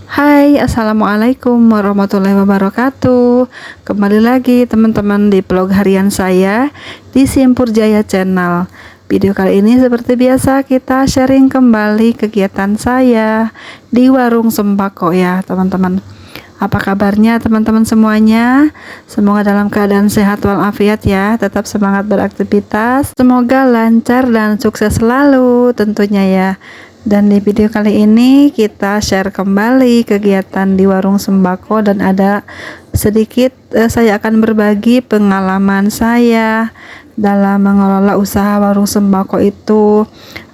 Hai, assalamualaikum warahmatullahi wabarakatuh. Kembali lagi teman-teman di vlog harian saya di Simpur Jaya Channel. Video kali ini seperti biasa kita sharing kembali kegiatan saya di warung sembako ya teman-teman. Apa kabarnya teman-teman semuanya? Semoga dalam keadaan sehat walafiat ya. Tetap semangat beraktivitas. Semoga lancar dan sukses selalu tentunya ya. Dan di video kali ini kita share kembali kegiatan di warung sembako dan ada sedikit saya akan berbagi pengalaman saya dalam mengelola usaha warung sembako itu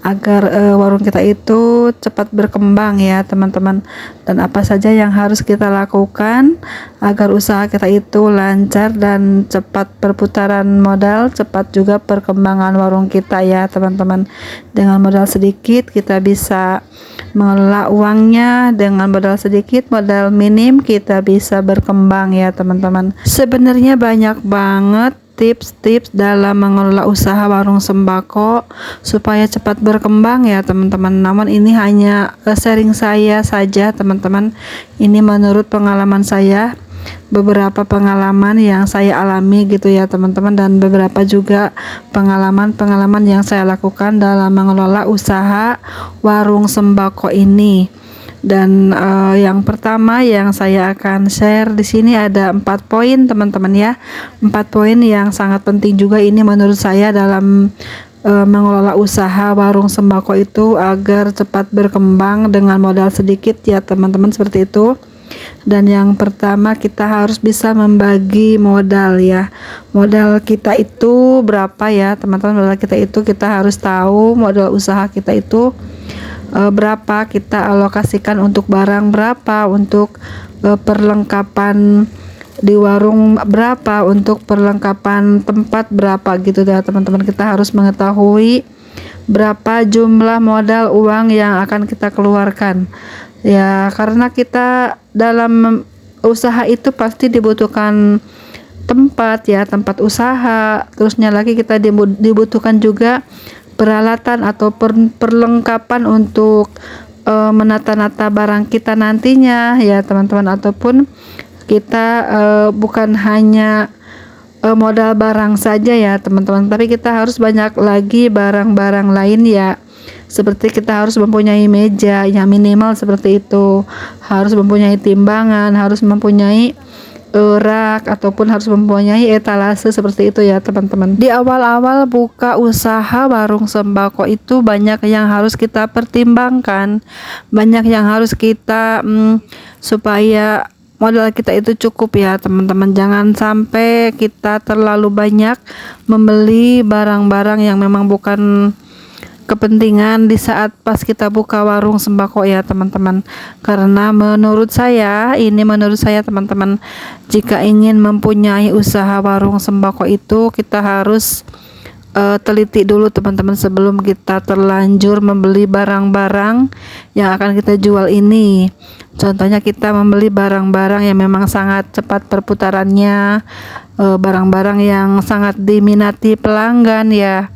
agar warung kita itu cepat berkembang ya teman-teman, dan apa saja yang harus kita lakukan agar usaha kita itu lancar dan cepat perputaran modal, cepat juga perkembangan warung kita ya teman-teman. Dengan modal sedikit kita bisa mengelola uangnya, dengan modal sedikit, modal minim kita bisa berkembang ya teman-teman. Sebenarnya banyak banget tips-tips dalam mengelola usaha warung sembako supaya cepat berkembang ya teman-teman. Namun ini hanya sharing saya saja teman-teman. Ini menurut pengalaman saya, beberapa pengalaman yang saya alami gitu ya teman-teman, dan beberapa juga pengalaman-pengalaman yang saya lakukan dalam mengelola usaha warung sembako ini. Dan yang pertama yang saya akan share di sini ada 4 poin teman-teman ya. 4 poin yang sangat penting juga ini menurut saya dalam mengelola usaha warung sembako itu agar cepat berkembang dengan modal sedikit ya teman-teman, seperti itu. Dan yang pertama kita harus bisa membagi modal ya. Modal kita itu berapa ya teman-teman? Modal kita itu kita harus tahu modal usaha kita itu berapa, kita alokasikan untuk barang berapa, untuk perlengkapan di warung berapa, untuk perlengkapan tempat berapa gitu ya teman-teman. Kita harus mengetahui berapa jumlah modal uang yang akan kita keluarkan ya, karena kita dalam usaha itu pasti dibutuhkan tempat ya, tempat usaha. Terusnya lagi kita dibutuhkan juga peralatan atau perlengkapan untuk menata-nata barang kita nantinya ya teman-teman, ataupun kita bukan hanya modal barang saja ya teman-teman, tapi kita harus banyak lagi barang-barang lain ya, seperti kita harus mempunyai meja yang minimal seperti itu, harus mempunyai timbangan, harus mempunyai rak, ataupun harus mempunyai etalase seperti itu ya teman-teman. Di awal-awal buka usaha warung sembako itu banyak yang harus kita pertimbangkan, banyak yang harus kita supaya modal kita itu cukup ya teman-teman. Jangan sampai kita terlalu banyak membeli barang-barang yang memang bukan kepentingan di saat pas kita buka warung sembako ya teman-teman. Karena menurut saya teman-teman, jika ingin mempunyai usaha warung sembako itu kita harus teliti dulu teman-teman sebelum kita terlanjur membeli barang-barang yang akan kita jual ini. Contohnya kita membeli barang-barang yang memang sangat cepat perputarannya, barang-barang yang sangat diminati pelanggan ya.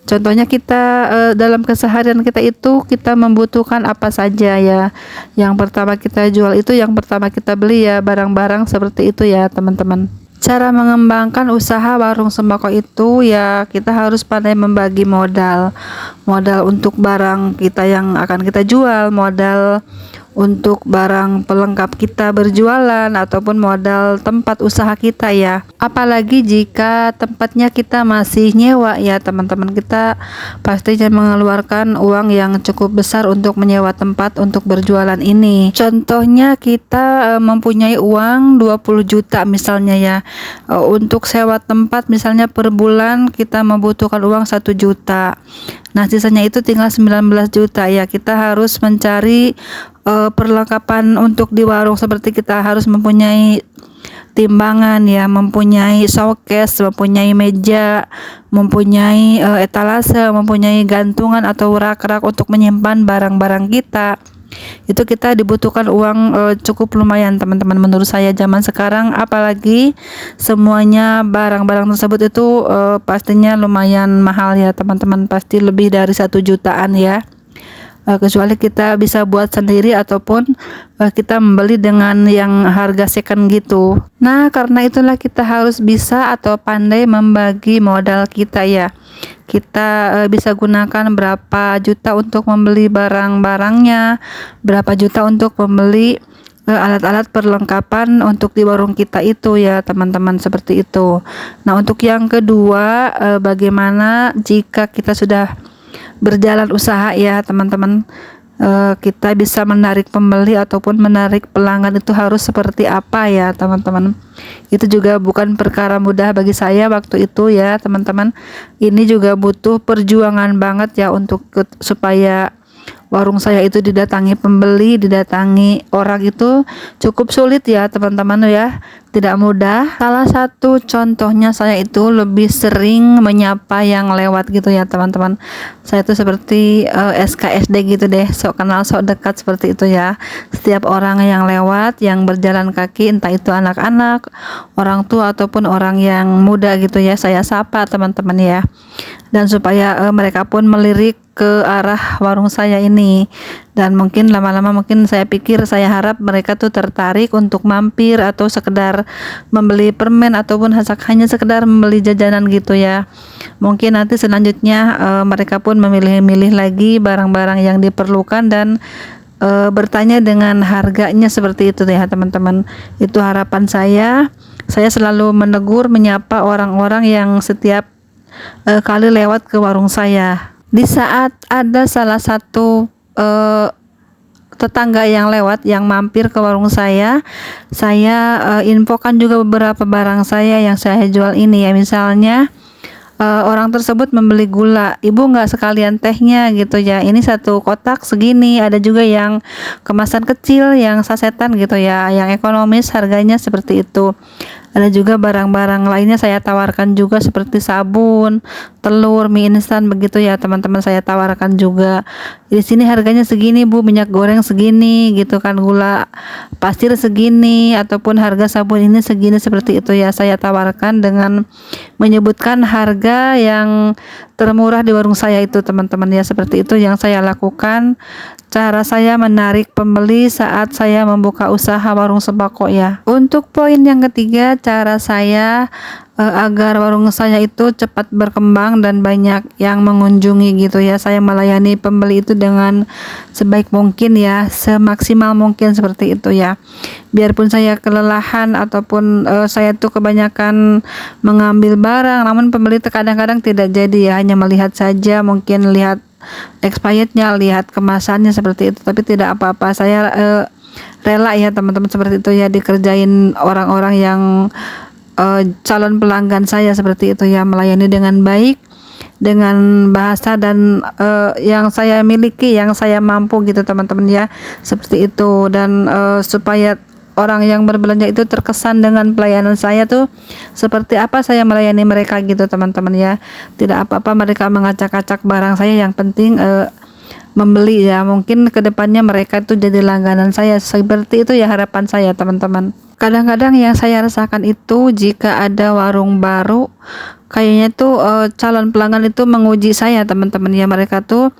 Contohnya kita dalam keseharian kita itu kita membutuhkan apa saja ya. Yang pertama kita jual itu, yang pertama kita beli ya barang-barang seperti itu ya teman-teman. Cara mengembangkan usaha warung sembako itu ya kita harus pandai membagi modal. Modal untuk barang kita yang akan kita jual, modal untuk barang pelengkap kita berjualan, ataupun modal tempat usaha kita ya. Apalagi jika tempatnya kita masih nyewa ya teman-teman, kita pastinya mengeluarkan uang yang cukup besar untuk menyewa tempat untuk berjualan ini. Contohnya kita mempunyai uang 20 juta misalnya ya, untuk sewa tempat misalnya per bulan kita membutuhkan uang 1 juta. Nah sisanya itu tinggal 19 juta ya. Kita harus mencari perlengkapan untuk di warung, seperti kita harus mempunyai timbangan ya, mempunyai showcase, mempunyai meja, mempunyai etalase, mempunyai gantungan atau rak-rak untuk menyimpan barang-barang kita. Itu kita dibutuhkan uang cukup lumayan teman-teman menurut saya zaman sekarang, apalagi semuanya barang-barang tersebut itu pastinya lumayan mahal ya teman-teman, pasti lebih dari 1 jutaan ya. kecuali kita bisa buat sendiri ataupun kita membeli dengan yang harga second gitu. Nah, karena itulah kita harus bisa atau pandai membagi modal kita ya. Kita bisa gunakan berapa juta untuk membeli barang-barangnya, berapa juta untuk membeli alat-alat perlengkapan untuk di warung kita itu ya teman-teman, seperti itu. Nah, untuk yang kedua, bagaimana jika kita sudah berjalan usaha ya teman-teman, kita bisa menarik pembeli ataupun menarik pelanggan itu harus seperti apa ya teman-teman. Itu juga bukan perkara mudah bagi saya waktu itu ya teman-teman. Ini juga butuh perjuangan banget ya untuk supaya warung saya itu didatangi pembeli, didatangi orang itu cukup sulit ya teman-teman ya, tidak mudah. Salah satu contohnya saya itu lebih sering menyapa yang lewat gitu ya teman-teman. Saya itu seperti SKSD gitu deh, sok kenal sok dekat seperti itu ya. Setiap orang yang lewat, yang berjalan kaki, entah itu anak-anak, orang tua ataupun orang yang muda gitu ya, saya sapa teman-teman ya. Dan supaya mereka pun melirik ke arah warung saya ini, dan mungkin lama-lama mungkin saya pikir, saya harap mereka tuh tertarik untuk mampir atau sekedar membeli permen ataupun hanya sekedar membeli jajanan gitu ya. Mungkin nanti selanjutnya mereka pun memilih-milih lagi barang-barang yang diperlukan dan bertanya dengan harganya seperti itu ya teman-teman. Itu harapan saya. Saya selalu menegur, menyapa orang-orang yang setiap kali lewat ke warung saya. Di saat ada salah satu tetangga yang lewat yang mampir ke warung saya infokan juga beberapa barang saya yang saya jual ini ya. Misalnya orang tersebut membeli gula, ibu nggak sekalian tehnya gitu ya, ini satu kotak segini. Ada juga yang kemasan kecil yang sasetan gitu ya, yang ekonomis harganya seperti itu. Ada juga barang-barang lainnya saya tawarkan juga seperti sabun, telur, mie instan begitu ya teman-teman, saya tawarkan juga. Di sini harganya segini bu, minyak goreng segini gitu kan, gula pasir segini, ataupun harga sabun ini segini, seperti itu ya. Saya tawarkan dengan menyebutkan harga yang termurah di warung saya itu teman-teman ya. Seperti itu yang saya lakukan, cara saya menarik pembeli saat saya membuka usaha warung sembako ya. Untuk poin yang ketiga, cara saya agar warung saya itu cepat berkembang dan banyak yang mengunjungi gitu ya. Saya melayani pembeli itu dengan sebaik mungkin ya, semaksimal mungkin seperti itu ya. Biarpun saya kelelahan ataupun saya tuh kebanyakan mengambil barang, namun pembeli kadang-kadang tidak jadi ya, hanya melihat saja, mungkin lihat expirednya, lihat kemasannya seperti itu, tapi tidak apa-apa. Saya rela ya teman-teman seperti itu ya, dikerjain orang-orang yang calon pelanggan saya seperti itu ya, melayani dengan baik, dengan bahasa dan yang saya miliki, yang saya mampu gitu teman-teman ya, seperti itu. Dan supaya orang yang berbelanja itu terkesan dengan pelayanan saya tuh seperti apa saya melayani mereka gitu teman-teman ya. Tidak apa-apa mereka mengacak-acak barang saya, yang penting membeli ya. Mungkin kedepannya mereka tuh jadi langganan saya, seperti itu ya harapan saya teman-teman. Kadang-kadang yang saya rasakan itu, jika ada warung baru, kayaknya tuh calon pelanggan itu menguji saya teman-teman ya. Mereka tuh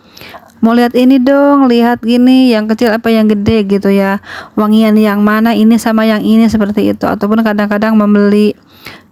mau lihat ini dong, lihat gini, yang kecil apa yang gede gitu ya, wangian yang mana ini sama yang ini, seperti itu. Ataupun kadang-kadang membeli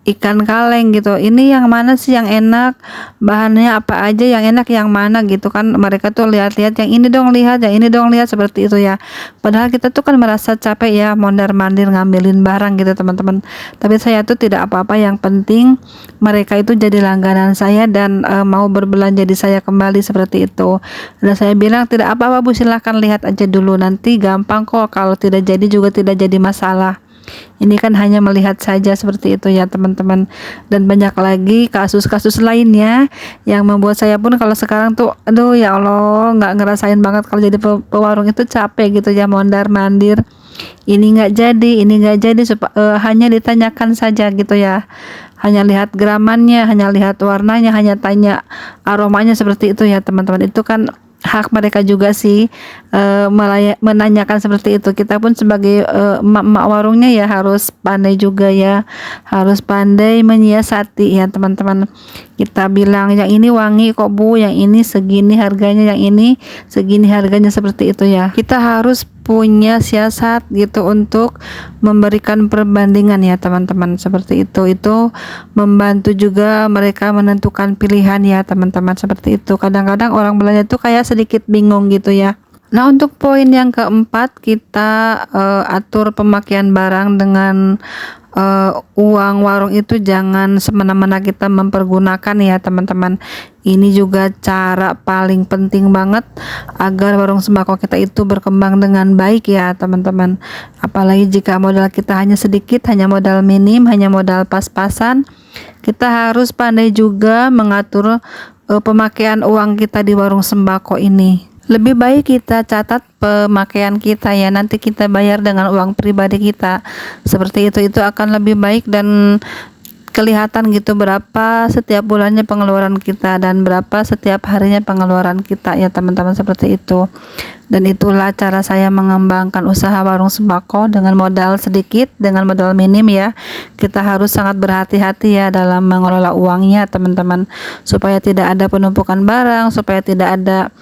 ikan kaleng gitu, ini yang mana sih yang enak, bahannya apa aja yang enak, yang mana gitu kan. Mereka tuh lihat-lihat, yang ini dong lihat, yang ini dong lihat, seperti itu ya. Padahal kita tuh kan merasa capek ya mondar-mandir ngambilin barang gitu teman-teman. Tapi saya tuh tidak apa-apa, yang penting mereka itu jadi langganan saya dan mau berbelanja di saya kembali, seperti itu. Dan saya bilang tidak apa-apa bu, silahkan lihat aja dulu, nanti gampang kok, kalau tidak jadi juga tidak jadi masalah. Ini kan hanya melihat saja, seperti itu ya teman-teman. Dan banyak lagi kasus-kasus lainnya yang membuat saya pun kalau sekarang tuh aduh ya Allah, nggak ngerasain banget kalau jadi pewarung itu capek gitu ya, mondar mandir, ini nggak jadi, ini nggak jadi, hanya ditanyakan saja gitu ya, hanya lihat gramannya, hanya lihat warnanya, hanya tanya aromanya, seperti itu ya teman-teman. Itu kan hak mereka juga sih menanyakan seperti itu. Kita pun sebagai emak-emak warungnya ya harus pandai juga ya, harus pandai menyiasati ya teman-teman. Kita bilang yang ini wangi kok Bu, yang ini segini harganya, yang ini segini harganya, seperti itu ya. Kita harus punya siasat gitu untuk memberikan perbandingan ya teman-teman, seperti itu membantu juga mereka menentukan pilihan ya teman-teman, seperti itu. Kadang-kadang orang belanja itu kayak sedikit bingung gitu ya. Nah, untuk poin yang keempat, kita atur pemakaian barang dengan uang warung itu jangan semena-mena kita mempergunakan ya teman-teman. Ini juga cara paling penting banget agar warung sembako kita itu berkembang dengan baik ya teman-teman. Apalagi jika modal kita hanya sedikit, hanya modal minim, hanya modal pas-pasan, kita harus pandai juga mengatur pemakaian uang kita di warung sembako ini. Lebih baik kita catat pemakaian kita ya, nanti kita bayar dengan uang pribadi kita, seperti itu akan lebih baik dan kelihatan gitu berapa setiap bulannya pengeluaran kita dan berapa setiap harinya pengeluaran kita ya teman-teman, seperti itu. Dan itulah cara saya mengembangkan usaha warung sembako dengan modal sedikit, dengan modal minim ya. Kita harus sangat berhati-hati ya dalam mengelola uangnya teman-teman, supaya tidak ada penumpukan barang, supaya tidak ada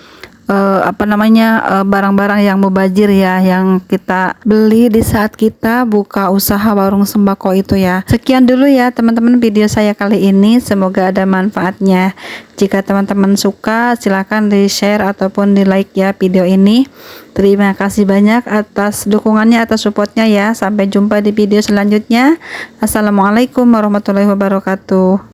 barang-barang yang mubazir ya, yang kita beli di saat kita buka usaha warung sembako itu ya. Sekian dulu ya teman-teman video saya kali ini, semoga ada manfaatnya. Jika teman-teman suka, silahkan di share ataupun di like ya video ini. Terima kasih banyak atas dukungannya, atas supportnya ya. Sampai jumpa di video selanjutnya. Assalamualaikum warahmatullahi wabarakatuh.